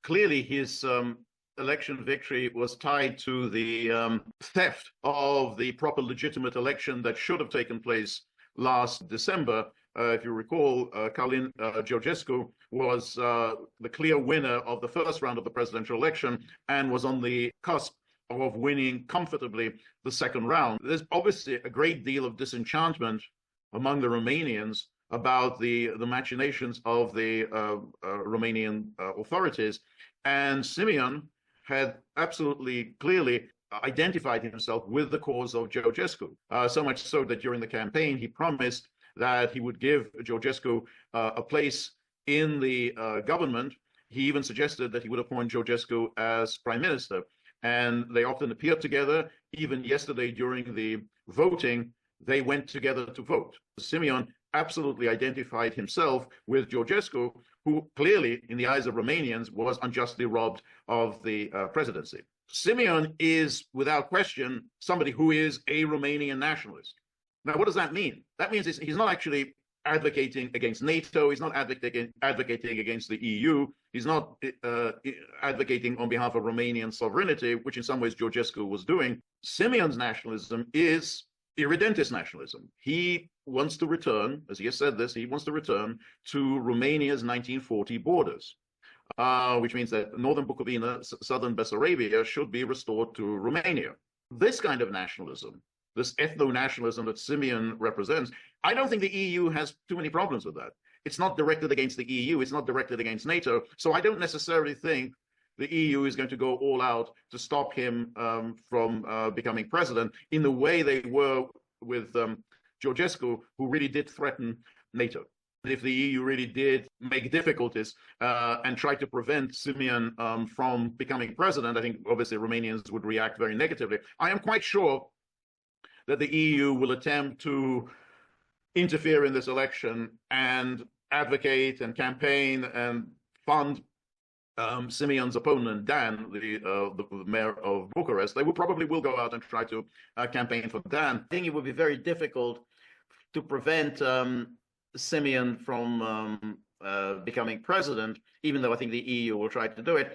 clearly his election victory was tied to the theft of the proper legitimate election that should have taken place last December. If you recall, Călin Georgescu was the clear winner of the first round of the presidential election and was on the cusp of winning comfortably the second round. There's obviously a great deal of disenchantment among the Romanians about the machinations of the Romanian authorities. And Simeon had absolutely clearly identified himself with the cause of Georgescu, so much so that during the campaign he promised that he would give Georgescu a place in the government. He even suggested that he would appoint Georgescu as prime minister. And they often appeared together. Even yesterday during the voting, they went together to vote. Simeon absolutely identified himself with Georgescu, who clearly, in the eyes of Romanians, was unjustly robbed of the presidency. Simeon is, without question, somebody who is a Romanian nationalist. Now, what does that mean? That means he's not actually advocating against NATO. He's not advocating against the EU. He's not advocating on behalf of Romanian sovereignty, which in some ways Georgescu was doing. Simeon's nationalism is irredentist nationalism. He wants to return, as he has said this, he wants to return to Romania's 1940 borders, which means that northern Bukovina, southern Bessarabia should be restored to Romania. This kind of nationalism, this ethno-nationalism that Simeon represents, I don't think the EU has too many problems with that. It's not directed against the EU, it's not directed against NATO, so I don't necessarily think the EU is going to go all out to stop him from becoming president in the way they were with Georgescu, who really did threaten NATO. If the EU really did make difficulties and try to prevent Simeon from becoming president, I think obviously Romanians would react very negatively. I am quite sure that the EU will attempt to interfere in this election and advocate and campaign and fund Simeon's opponent, Dan, the mayor of Bucharest. They probably will go out and try to campaign for Dan. I think it would be very difficult to prevent Simeon from becoming president, even though I think the EU will try to do it.